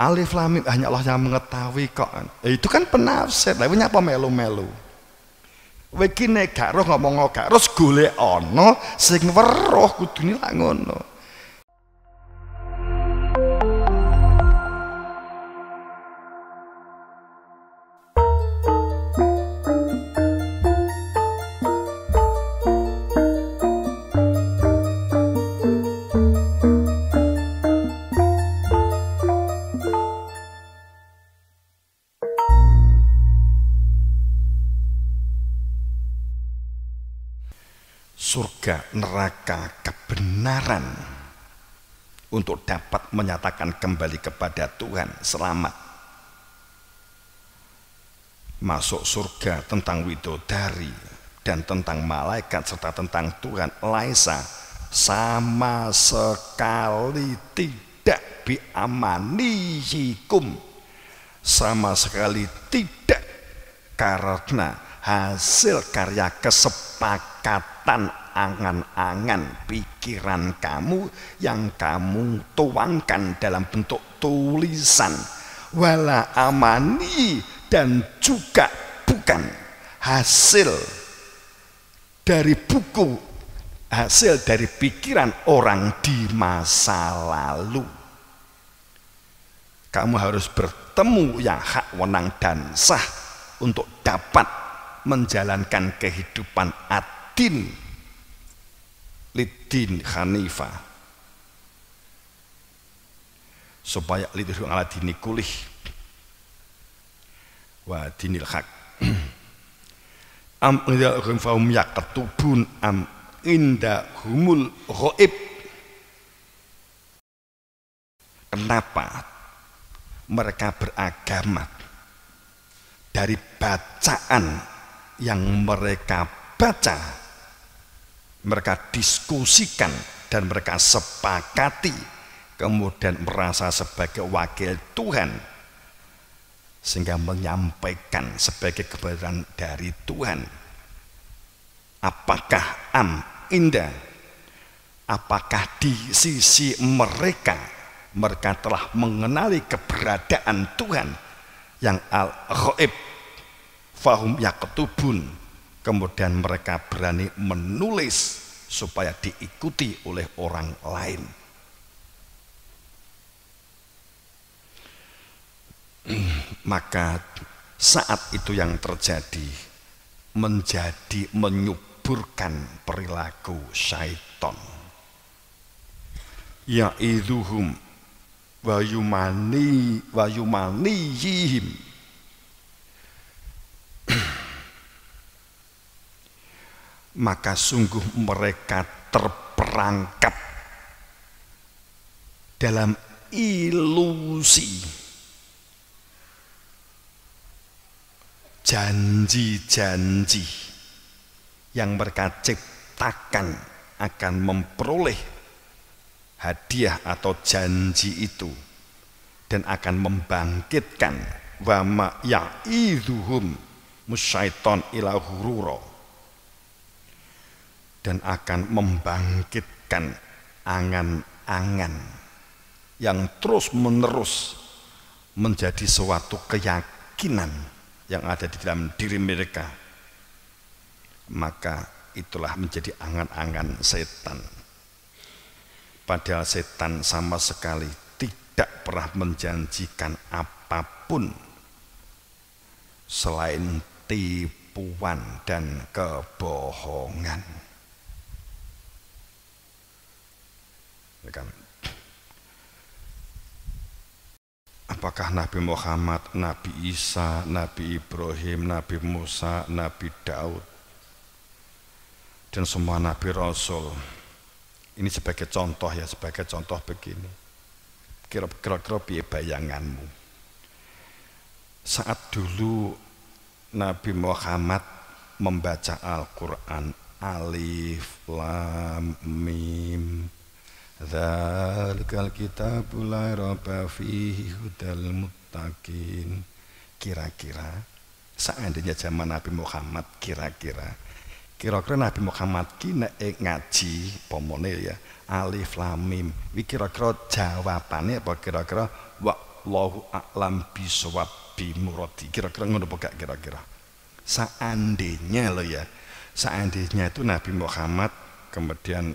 Alif lam mim hanya Allah yang mengetahui kok. Itu kan penafsir. Lah nyapa melu-melu. Kowe iki nek gak roh ngomong gak terus golek ana sing weruh kudune lak ngono. Surga, neraka, kebenaran untuk dapat menyatakan kembali kepada Tuhan, selamat. Masuk surga tentang widodari dan tentang malaikat serta tentang Tuhan, laisa sama sekali tidak biamaniyikum, sama sekali tidak karena hasil karya kesepakatan angan-angan pikiran kamu yang kamu tuangkan dalam bentuk tulisan, wala amani, dan juga bukan hasil dari buku, hasil dari pikiran orang di masa lalu. Kamu harus bertemu yang hak, wenang, dan sah untuk dapat menjalankan kehidupan adin lidin hanifah, supaya lidin ala dini kulih wa dinil haq. Am idahum fahum yakatubun am indahumul ghaib. Kenapa mereka beragama dari bacaan yang mereka baca, mereka diskusikan dan mereka sepakati, kemudian merasa sebagai wakil Tuhan sehingga menyampaikan sebagai kebenaran dari Tuhan. Apakah indah, apakah di sisi mereka telah mengenali keberadaan Tuhan yang al-ghaib, fahum yaktubun, kemudian mereka berani menulis supaya diikuti oleh orang lain. Maka saat itu yang terjadi menjadi menyuburkan perilaku syaitan. Ya'idhuhum wa yumaniyihim. Maka sungguh mereka terperangkap dalam ilusi, janji-janji yang mereka ciptakan akan memperoleh hadiah atau janji itu, dan akan membangkitkan wa ma ya'idhuhum musyaiton ila hurura, dan akan membangkitkan angan-angan yang terus-menerus menjadi suatu keyakinan yang ada di dalam diri mereka. Maka itulah menjadi angan-angan setan. Padahal setan sama sekali tidak pernah menjanjikan apapun selain tipuan dan kebohongan. Apakah Nabi Muhammad, Nabi Isa, Nabi Ibrahim, Nabi Musa, Nabi Daud, dan semua Nabi Rasul ini sebagai contoh ya, sebagai contoh begini, kira-kira piye bayanganmu saat dulu Nabi Muhammad membaca Al-Quran, alif lam mim dzalikal kitabul la raiba fihi hudal muttaqin. Kira-kira seandainya zaman Nabi Muhammad, kira-kira Nabi Muhammad ki nek ngaji pomone ya alif lam mim, iki kira-kira jawabane apa kira-kira wa wallahu a'lam bisawab muradi. Kira-kira ngono apa gak kira-kira? Seandainya loh ya, seandainya itu Nabi Muhammad kemudian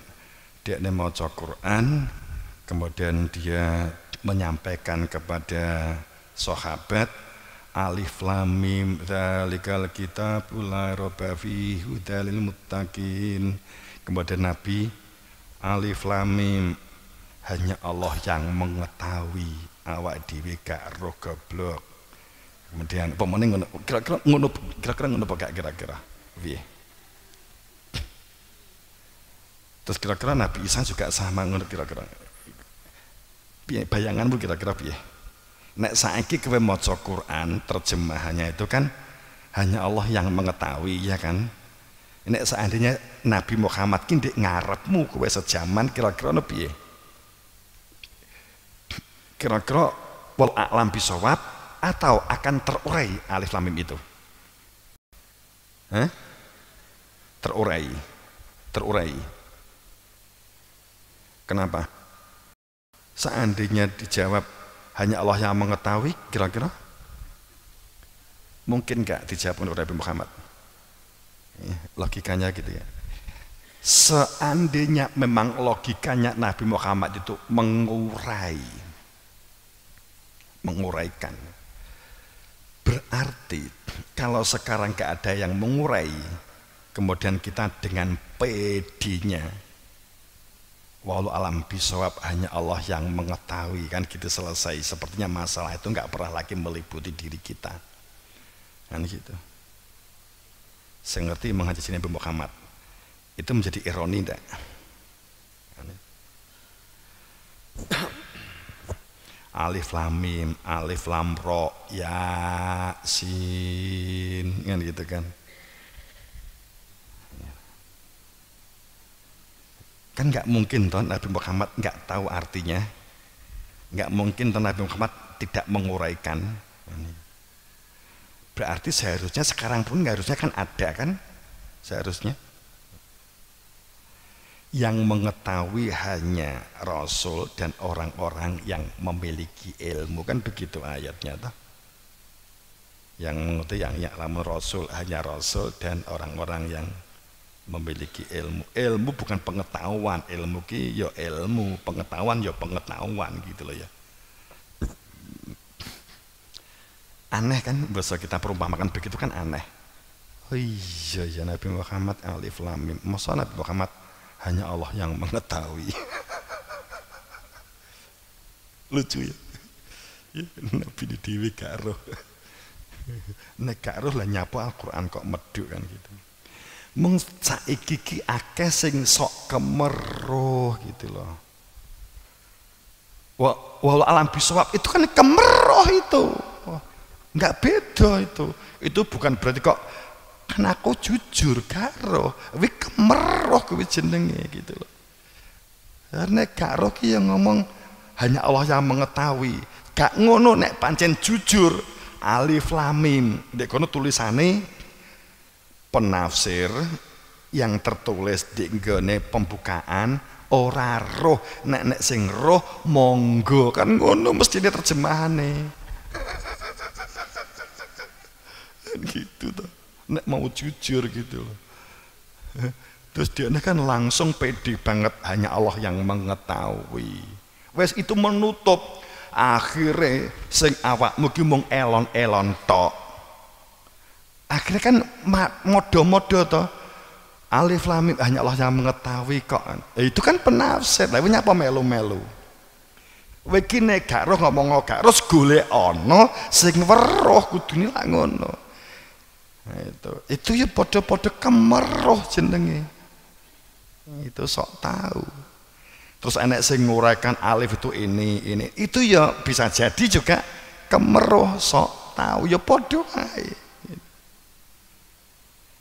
dia maca Quran, kemudian dia menyampaikan kepada sahabat alif lam mim dzalikal kitabul la raiba fihi hudal lil muttaqin. Kemudian Nabi alif lam mim hanya Allah yang mengetahui, awak dhewe gak roh goblok. Kemudian pemene ngono, kira-kira ngono apa gak kira-kira? Piye? Terus kira-kira Nabi Isa juga sama ngono kira-kira. Piye bayanganmu kira-kira piye? Nek saiki kowe maca Quran terjemahannya itu kan hanya Allah yang mengetahui ya kan. Nek seandainya Nabi Muhammad ki ndek ngarepmu kowe sejaman kira-kira ono piye? Kira-kira wal a'lam bisawab atau akan terurai alif lam mim itu? Terurai. Kenapa? Seandainya dijawab hanya Allah yang mengetahui, kira-kira mungkin gak dijawab oleh Nabi Muhammad? Logikanya gitu ya. Seandainya memang logikanya Nabi Muhammad itu menguraikan, berarti kalau sekarang gak ada yang mengurai, kemudian kita dengan PD-nya walau alam bisawab hanya Allah yang mengetahui, kan gitu selesai. Sepertinya masalah itu nggak pernah lagi meliputi diri kita, kan gitu. Saya ngerti menghadisi Nabi Muhammad itu menjadi ironi enggak? Alif lam mim, alif lam ro, ya sin, kan gitu kan? Kan nggak mungkin toh Nabi Muhammad nggak tahu artinya, nggak mungkin toh Nabi Muhammad tidak menguraikan. Berarti seharusnya sekarang pun harusnya kan ada kan, seharusnya yang mengetahui hanya Rasul dan orang-orang yang memiliki ilmu, kan begitu ayatnya toh. Yang mengerti yang ya'lamu Rasul hanya Rasul dan orang-orang yang memiliki ilmu. Ilmu bukan pengetahuan, ilmu ki ya ilmu, pengetahuan ya pengetahuan gitu loh ya. Aneh kan bahasa kita perumpamakan begitu kan aneh. Oh iya ya Nabi Muhammad alif lam mim. Masa Nabi Muhammad hanya Allah yang mengetahui. Lucu ya. Nabi di dewi gak roh. Nek gak roh lah nyapu Al-Qur'an kok medhuk kan gitu. Mung saiki ki akeh sing sok kemeroh gitu loh. Walau alam bisawab itu kan kemeroh itu. Nggak beda itu. Itu bukan berarti kok kan aku jujur karo, wi kemeroh kuwi jenenge gitu loh. Karena karo ki yang ngomong hanya Allah yang mengetahui. Gak ngono nek pancen jujur alif lam mim. Ndek kono tulisane penafsir yang tertulis di nggone pembukaan ora roh, nek sing roh monggo, kan ngono mesti dia terjemahane. Gitu tuh. Nek mau jujur gitu loh. Terus dia kan langsung pede banget hanya Allah yang mengetahui. Wes itu menutup akhirnya sing awakmu ki mung elon-elon tok. Akhirnya kan modo-modo toh. Alif lam mim hanya Allah yang mengetahui kok. Itu kan penafsir. Lah nyapa melu-melu. Kowe ki nek gak roh ngomong gak roh golek ana sing weruh kudune lak ngono. Itu ya podo-podo kemeroh jenenge. Itu sok tahu. Terus enek sing nguraikan alif itu ini. Itu ya bisa jadi juga kemeroh sok tahu, ya podo ae.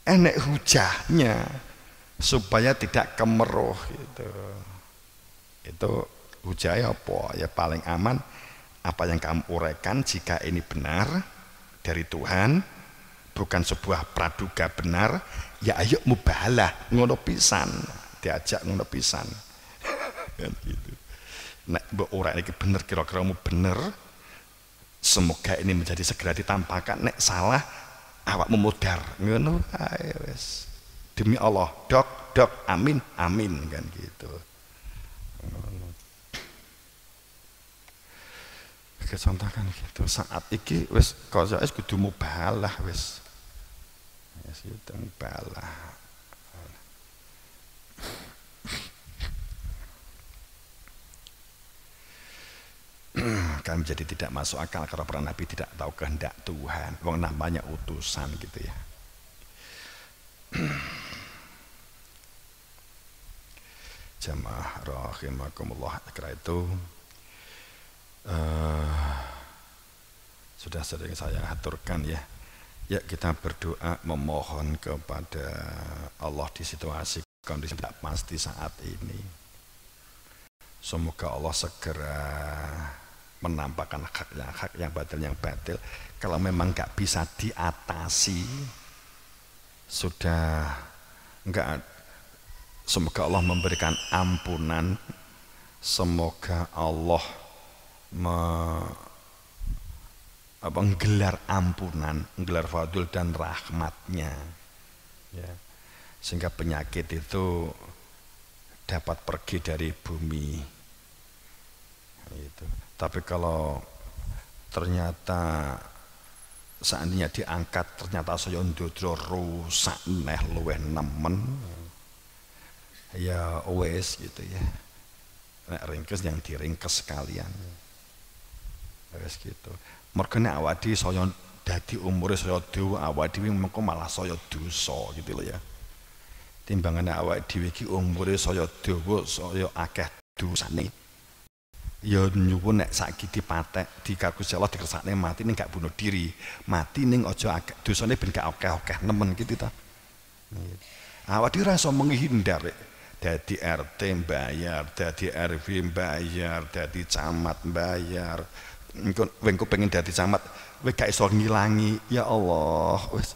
Enek hujahnya supaya tidak kemeroh gitu. Itu hujahnya apa? Ya paling aman apa yang kamu uraikan jika ini benar dari Tuhan, bukan sebuah praduga benar, ya ayo mubahalah ngono pisan, diajak ngono pisan. Kan gitu. Nek mbok ora iki bener kira-kira mu bener, semoga ini menjadi segera ditampakkan, nek salah awak memudar ngono ae wis. Demi Allah, dok, amin, kan gitu. Contoh kan gitu, saat iki wis koso wis kudu mubalah wis. Wis itu mubalah. Kan jadi tidak masuk akal karena para nabi tidak tahu kehendak Tuhan. Wong namanya utusan gitu ya. Jamaah rahimakumullah, kira itu sudah sering saya aturkan ya. Ya kita berdoa memohon kepada Allah di situasi kondisi tidak pasti saat ini. Semoga Allah segera menampakkan hak yang batil yang batil. Kalau memang nggak bisa diatasi, sudah enggak, semoga Allah memberikan ampunan, semoga Allah menggelar ampunan, menggelar fadl dan rahmatnya ya. Sehingga penyakit itu dapat pergi dari bumi gitu. Tapi kalau ternyata seandainya diangkat ternyata saya ndodro rusak neh luweh nemen ya wes gitu ya, nek ringkes yang diringkes sekalian wes gitu. Mergo nek awak dhewe saya dadi umure saya dawa, awak dhewe mengko malah saya dosa gitu loh ya. Timbangane awak dhewe iki umure saya dawa, saya akeh dosane. Ya nyuwun nek saiki dipatek dikaku Allah dikersakne mati ning gak bunuh diri, mati ning aja akeh dosane ben gak akeh-akeh nemen gitu ta. Awak dhewe ora iso menghindar dadi RT bayar, dadi RW bayar, dadi camat bayar. Engko pengen dadi camat kowe gak iso ngilangi. Ya Allah, wis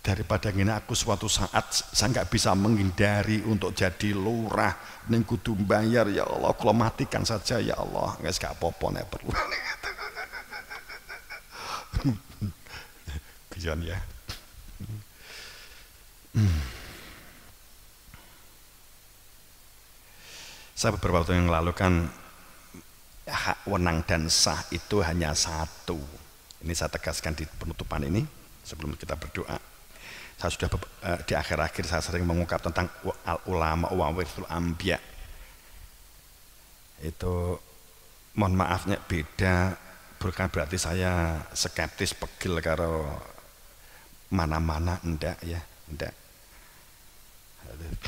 daripada ngene aku suatu saat saya nggak bisa menghindari untuk jadi lurah ning kudu bayar. Ya Allah, kalau matikan saja ya Allah, nggak gak apa-apa nek perlu. Kian ya. Saya beberapa waktu yang lalu kan hak wenang dan sah itu hanya satu. Ini saya tegaskan di penutupan ini sebelum kita berdoa. Saya sudah di akhir-akhir saya sering mengungkap tentang ulama wa warisul anbiya. Itu mohon maafnya beda, bukan berarti saya skeptis pegel karo mana-mana, enggak ya, enggak.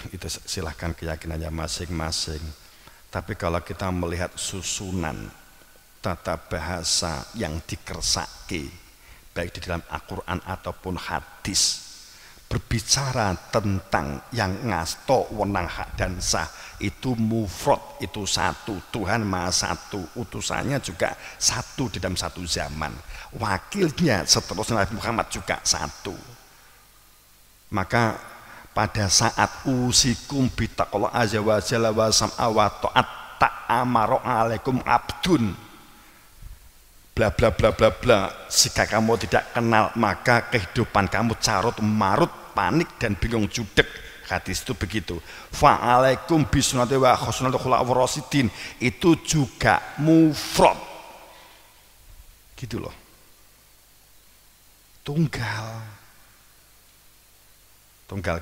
Itu silahkan keyakinannya masing-masing. Tapi kalau kita melihat susunan tata bahasa yang dikersaki baik di dalam Al-Quran ataupun hadis, berbicara tentang yang ngasto wenang hak dan sah itu mufrad, itu satu, Tuhan maha satu, utusannya juga satu di dalam satu zaman, wakilnya seterusnya Nabi Muhammad juga satu. Maka pada saat usikum bitaqallah azza wa jalla wa sam'a wa ta'at ta'amaru alaikum abdun bla bla bla bla bla, jika kamu tidak kenal maka kehidupan kamu carut marut, panik dan bingung judek. Hadis itu begitu. Fa'alaikum bisunati wa khusnatul khulafur rasyidin, itu juga mufrad gitu loh, tunggal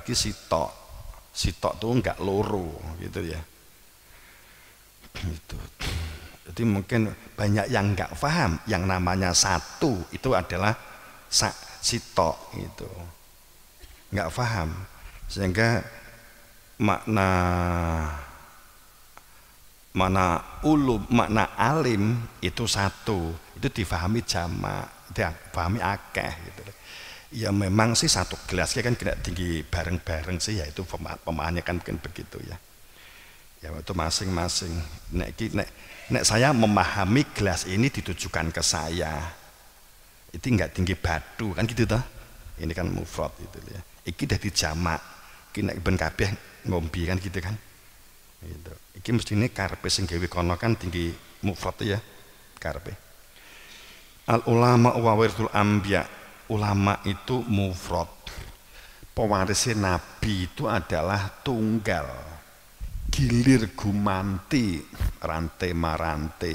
ki sitok tuh enggak loro gitu ya gitu. Jadi mungkin banyak yang enggak paham yang namanya satu itu adalah sitok itu, enggak paham, sehingga makna ulum, makna alim itu satu, itu difahami jamak, difahami akeh gitu. Ya memang sih satu gelas kan kena tinggi bareng-bareng sih, ya itu pemahamannya kan mungkin begitu ya. Ya itu masing-masing. Nek saya memahami gelas ini ditujukan ke saya, itu enggak tinggi batu kan gitu toh. Ini kan mufrad itu ya. Iki dadi jamak, iki nek ben kabeh ngombe kan gitu kan. Gitu. Iki mestine karepe sing gawe kono kan tinggi mufrad ya karepe. Al ulama wa warisul anbiya, ulama itu mufrad, pewarisnya nabi itu adalah tunggal, gilir gumanti rantai marante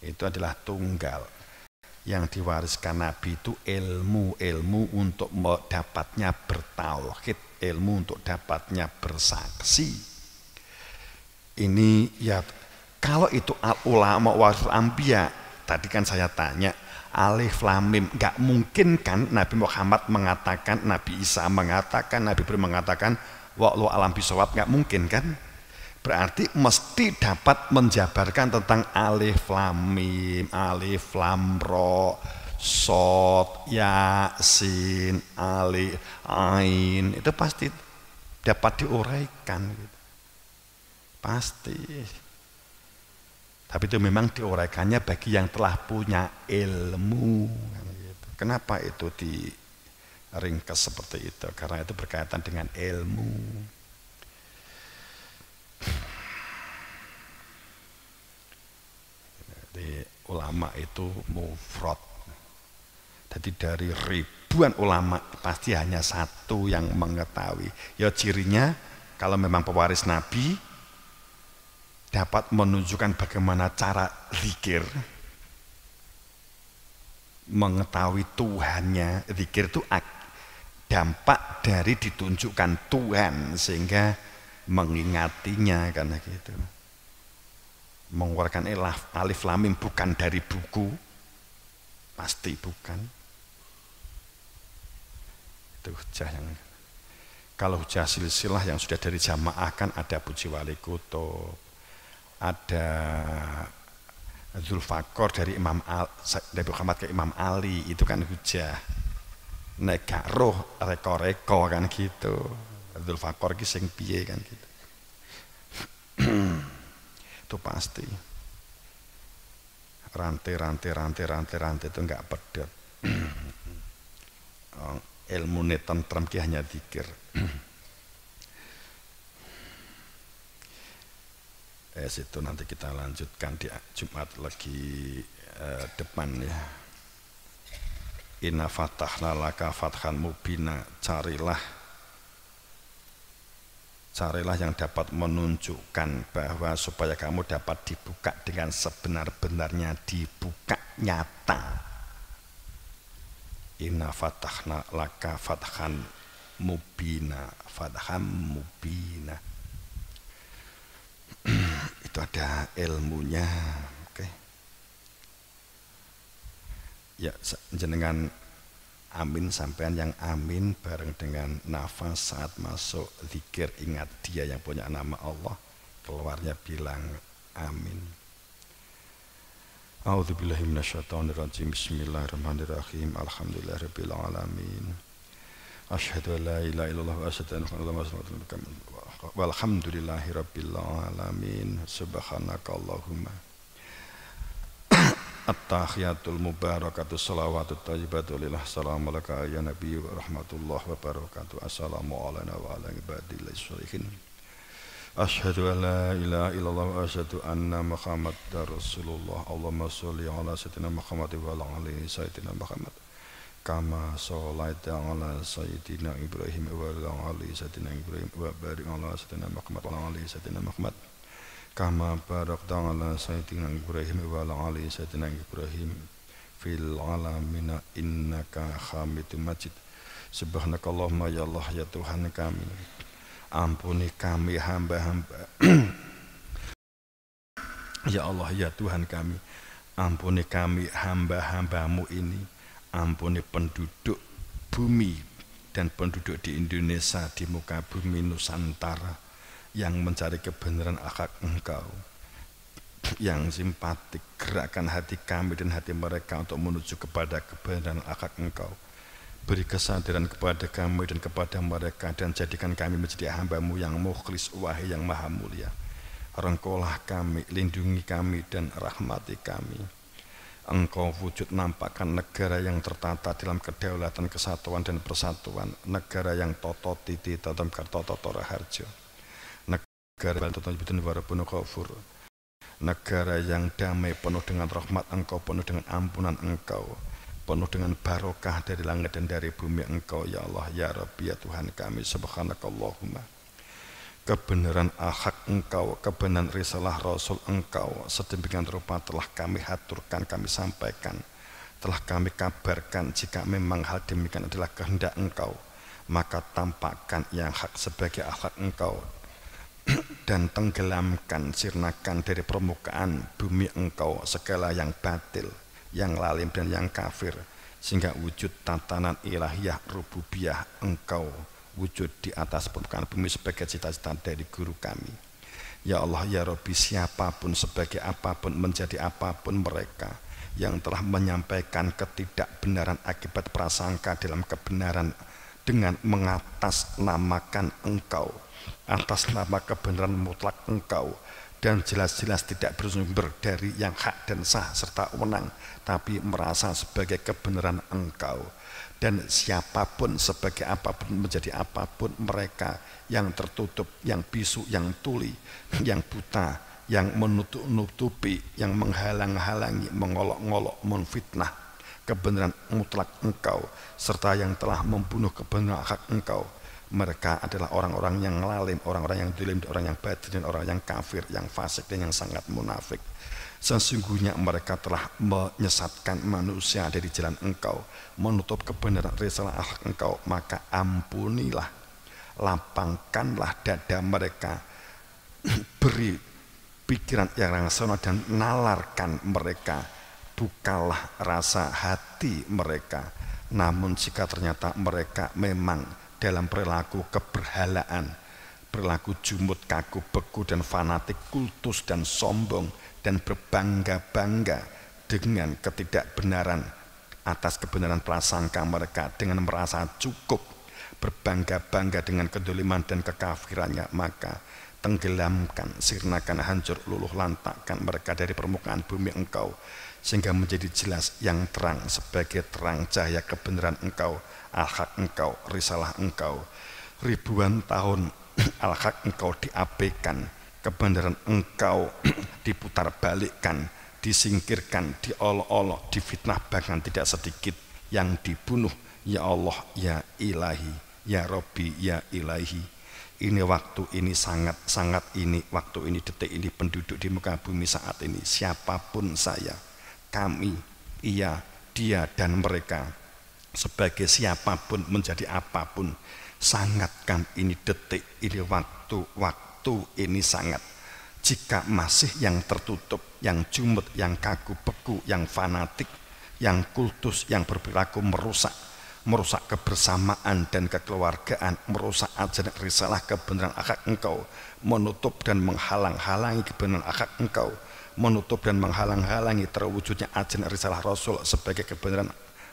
itu adalah tunggal. Yang diwariskan nabi itu ilmu untuk dapatnya bertauhid, ilmu untuk dapatnya bersaksi. Ini ya, kalau itu al ulama warisul anbiya, tadi kan saya tanya alif lam mim, nggak mungkin kan Nabi Muhammad mengatakan, Nabi Isa mengatakan, Nabi Ibrahim mengatakan wa'lu alam bisawab, nggak mungkin kan? Berarti mesti dapat menjabarkan tentang alif lam mim, alif lam ro, sod, ya, sin, alif, ain, itu pasti dapat diuraikan gitu. Pasti. Tapi itu memang diuraikannya bagi yang telah punya ilmu. Kenapa itu diringkas seperti itu? Karena itu berkaitan dengan ilmu. Jadi ulama itu mufrad. Jadi dari ribuan ulama pasti hanya satu yang mengetahui. Ya cirinya kalau memang pewaris Nabi dapat menunjukkan bagaimana cara zikir, mengetahui Tuhannya. Zikir itu dampak dari ditunjukkan Tuhan sehingga mengingatinya, karena gitu. Mengeluarkan alif lam mim bukan dari buku, pasti bukan. Itu hujah yang, kalau hujah silsilah yang sudah dari jamaah kan ada Puji Wali Kutub, ada Zulfaqar dari Imam dari Muhammad ke Imam Ali, itu kan hujah. Nek gak roh reko-reko kan gitu. Zulfaqar ki sing piye kan gitu. Itu pasti. Rantai itu enggak pedot. Ilmu tentrem ki hanya zikir. Situ nanti kita lanjutkan di Jumat lagi depan ya. Inna fatahna laka fathan mubina, carilah yang dapat menunjukkan bahwa supaya kamu dapat dibuka dengan sebenar-benarnya, dibuka nyata. Inna fatahna laka fathan mubina, fathan mubina. Itu ada ilmunya. Oke. Ya, jenengan amin, sampean yang amin bareng dengan nafas saat masuk zikir, ingat dia yang punya nama Allah, keluarnya bilang amin. A'udzubillahi minasyaitonirrajim. Bismillahirrahmanirrahim. Alhamdulillahirabbil alamin. Asyhadu an la ilaha illallah wa asyhadu anna Muhammadan rasulullah. Walhamdulillahirabbil alamin. Subhanaka Allahumma. At-tahiyatul mubarakatus salawatut thayyibatu lillah. Assalamu alayka ya nabi wa rahmatullah wa barakatuh. Assalamu alayna wa ala ibadillah sholihin. Asyhadu an la ilaha illallah wa asyhadu anna Muhammadar rasulullah. Allahumma sholli ala sayyidina Muhammad wa ala ali sayyidina Muhammad. Kama sholaita ala sayyidina Ibrahim wa ala ali sayyidina Ibrahim wa barik ala sayyidina Muhammad wa ala ali sayyidina Muhammad. Kama barakta ala sayyidina Ibrahim wa ala ali sayyidina Ibrahim fil alamina innaka hamidum majid. Subhanakallahumma ya Allah ya Tuhan kami, ampuni kami hamba-hamba. Ya Allah ya Tuhan kami, ampuni kami hamba-hambamu ini, ampuni penduduk bumi dan penduduk di Indonesia, di muka bumi Nusantara yang mencari kebenaran akhlak Engkau, yang simpatik, gerakkan hati kami dan hati mereka untuk menuju kepada kebenaran akhlak Engkau. Beri kesadaran kepada kami dan kepada mereka, dan jadikan kami menjadi hamba-Mu yang mukhlis, wahai yang maha mulia. Rengkulah kami, lindungi kami dan rahmati kami. Engkau wujud nampakkan negara yang tertata dalam kedaulatan, kesatuan dan persatuan, negara yang toto titi tatam kartoto tora harjo, negara yang toto bitun warabun kafur, negara yang damai, penuh dengan rahmat Engkau, penuh dengan ampunan Engkau, penuh dengan barokah dari langit dan dari bumi Engkau, ya Allah, ya Rabbi, ya Tuhan kami. Subhanakallahumma, kebenaran al-haq Engkau, kebenaran risalah Rasul Engkau sedemikian rupa telah kami haturkan, kami sampaikan, telah kami kabarkan. Jika memang hal demikian adalah kehendak Engkau, maka tampakkan yang hak sebagai al-haq Engkau dan tenggelamkan, sirnakan dari permukaan bumi Engkau segala yang batil, yang lalim dan yang kafir, sehingga wujud tatanan ilahiyah rububiyah Engkau wujud di atas permukaan bumi sebagai cita-cita dari guru kami. Ya Allah, ya Rabbi, siapapun, sebagai apapun, menjadi apapun mereka yang telah menyampaikan ketidakbenaran akibat prasangka dalam kebenaran dengan mengatasnamakan Engkau atas nama kebenaran mutlak Engkau, dan jelas-jelas tidak bersumber dari yang hak dan sah serta wenang, tapi merasa sebagai kebenaran Engkau. Dan siapapun, sebagai apapun, menjadi apapun mereka yang tertutup, yang bisu, yang tuli, yang buta, yang menutup-nutupi, yang menghalang-halangi, mengolok-ngolok, menfitnah kebenaran mutlak Engkau, serta yang telah membunuh kebenaran hak Engkau, mereka adalah orang-orang yang lalim, orang-orang yang zalim, orang yang batin, dan orang yang kafir, yang fasik, dan yang sangat munafik. Sesungguhnya mereka telah menyesatkan manusia dari jalan Engkau, menutup kebenaran risalah hak Engkau. Maka ampunilah, lapangkanlah dada mereka, beri pikiran yang rasional, dan nalarkan mereka, bukalah rasa hati mereka. Namun jika ternyata mereka memang dalam perilaku keberhalaan, perilaku jumut, kaku, beku, dan fanatik, kultus dan sombong, dan berbangga-bangga dengan ketidakbenaran atas kebenaran prasangka mereka, dengan merasa cukup, berbangga-bangga dengan kedoliman dan kekafirannya, maka tenggelamkan, sirnakan, hancur, luluh lantakkan mereka dari permukaan bumi Engkau, sehingga menjadi jelas yang terang sebagai terang cahaya kebenaran Engkau, al-haq Engkau, risalah Engkau. Ribuan tahun al-haq Engkau diabaikan, kebenaran Engkau diputar balikkan, disingkirkan, diolok-olok, difitnah, bahkan tidak sedikit yang dibunuh. Ya Allah, ya Ilahi, ya Rabbi, ya Ilahi, ini waktu ini, sangat-sangat ini, waktu ini, detik ini, penduduk di muka bumi saat ini, siapapun saya, kami, ia, dia, dan mereka, sebagai siapapun, menjadi apapun, sangatkan ini detik ini, waktu ini sangat. Jika masih yang tertutup, yang jumut, yang kaku beku, yang fanatik, yang kultus, yang berperilaku merusak kebersamaan dan kekeluargaan, merusak ajaran risalah kebenaran akhlak Engkau, menutup dan menghalang-halangi kebenaran akhlak Engkau, menutup dan menghalang-halangi terwujudnya ajaran risalah Rasul sebagai kebenaran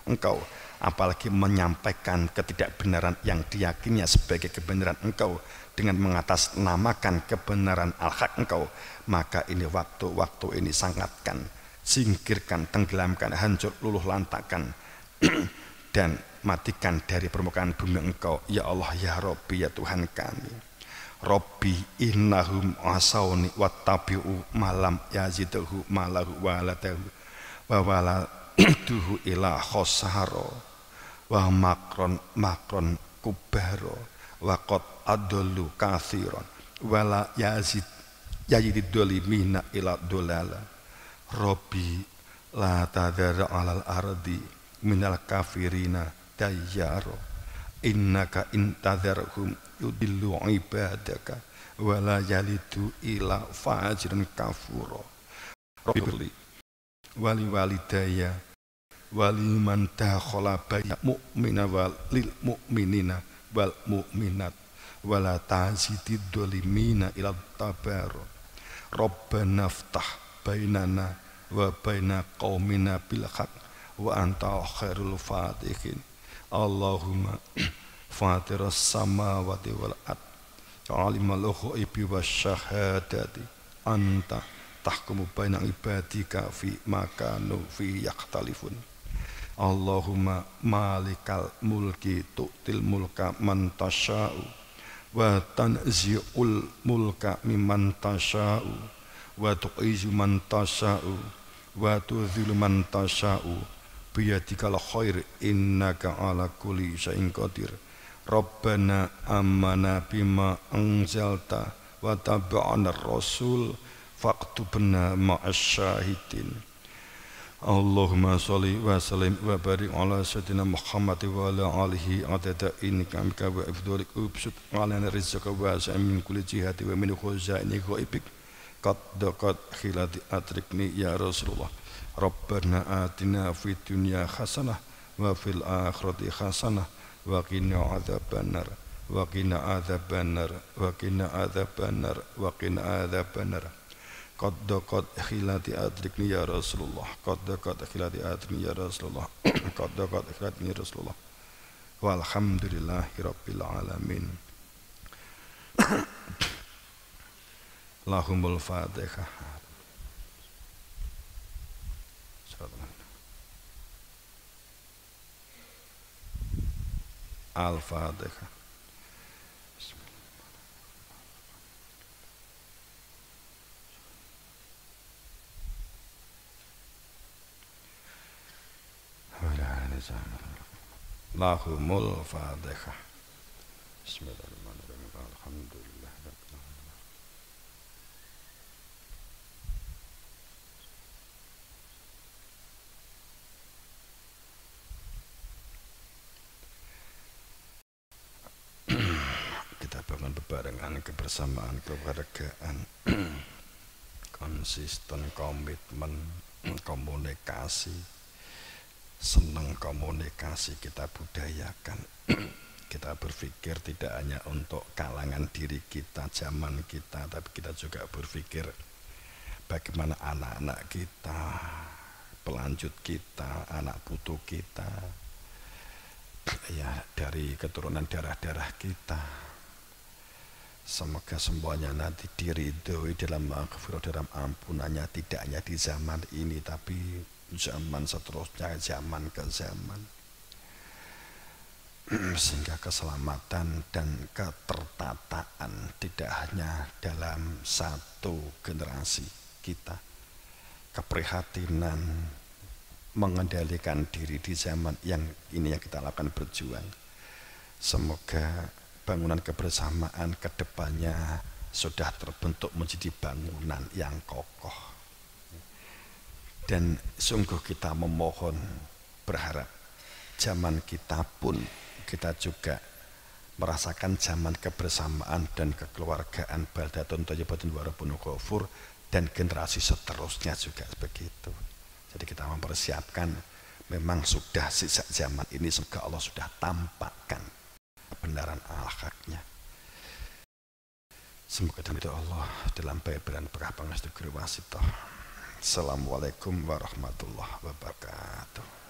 Engkau, apalagi menyampaikan ketidakbenaran yang diyakininya sebagai kebenaran Engkau dengan mengatasnamakan kebenaran al-haq Engkau, maka ini waktu ini sangatkan, singkirkan, tenggelamkan, hancur, luluh lantakkan dan matikan dari permukaan bumi Engkau. Ya Allah, ya Rabbi, ya Tuhan kami. Rabbi innahum asawni wattabi'u malam yaziduhu malahu waladahu wa waladuhu ila khosaro wa makron kubaro wa qad adallu kathiran wala yazidid dolimina ila dolala. Rabbi la tadhara alal ardi minal kafirina dayyaro innaka intadharhum yudillu ibadaka wala yalidu ila fajirin kafuro. Rabbi wali walidaya wali man dakhala bayna mu'mina walil mu'minina wal mu'minat wala ta'zidid dolimina ila tabaro. Rabbana ftah bainana wa baina qaumina bil haq wa anta khairul fatihin. Allahumma fatiras samawati wal ard alimul ghaibi wasyahadati anta tahkumu baina ibadika fi ma kanu fi yakhtalifun. Allahumma malikal mulki tu'til mulka man tasya'u wa tanzi'ul mulka mimman tasya'u wa tu'izzu man tasya'u wa tudhillu man tasya'u biyadikal khair innaka ala kulli syai'in qadir. Rabbana amanna bima anzalta wa tabi'ana rasul faktubna ma'as syahidin. Allahumma sholli wa sallim wa barik ala sayyidina Muhammad wa ala alihi adada innaka wa ifdalik ubsut ala rizqaka wa min kulli jihati wa min khuzaini ghaibik qad daqat khilati atrikni ya Rasulullah. Rabbana atina fid dunya hasanah wa fil akhirati hasanah wa qina adzabannar wa qina adzabannar wa qina adzabannar wa qina adzabannar. Qad daqat khilati adrikni ya Rasulullah. Qad daqat khilati adrikni ya Rasulullah. Qad daqat khilati ya Rasulullah. Walhamdulillahi rabbil alamin. Lahumul Fatihah. Al-Fatihah. Lahumul Fatihah. Bismillahirrahmanirrahim. Alhamdulillah. Kita bangun bebarengan kebersamaan, kewargaan, konsisten, komitmen, komunikasi, senang komunikasi kita budayakan. Kita berpikir tidak hanya untuk kalangan diri kita, zaman kita, tapi kita juga berpikir bagaimana anak-anak kita, pelanjut kita, anak putu kita, ya dari keturunan darah-darah kita. Semoga semuanya nanti diridhoi dalam maghfirah, dalam ampunannya, tidak hanya di zaman ini tapi zaman seterusnya, zaman ke zaman, sehingga keselamatan dan ketertataan tidak hanya dalam satu generasi kita, keprihatinan mengendalikan diri di zaman yang ini yang kita lakukan berjuang. Semoga bangunan kebersamaan kedepannya sudah terbentuk menjadi bangunan yang kokoh. Dan sungguh kita memohon, berharap zaman kita pun kita juga merasakan zaman kebersamaan dan kekeluargaan baldatun thayyibatun wa rabbun ghafur, dan generasi seterusnya juga begitu. Jadi kita mempersiapkan, memang sudah sejak zaman ini semoga Allah sudah tampakkan kebenaran al-haknya. Semoga dengan itu Allah dalam baik-baik berkah pangestu guru wasito. Assalamualaikum warahmatullahi wabarakatuh.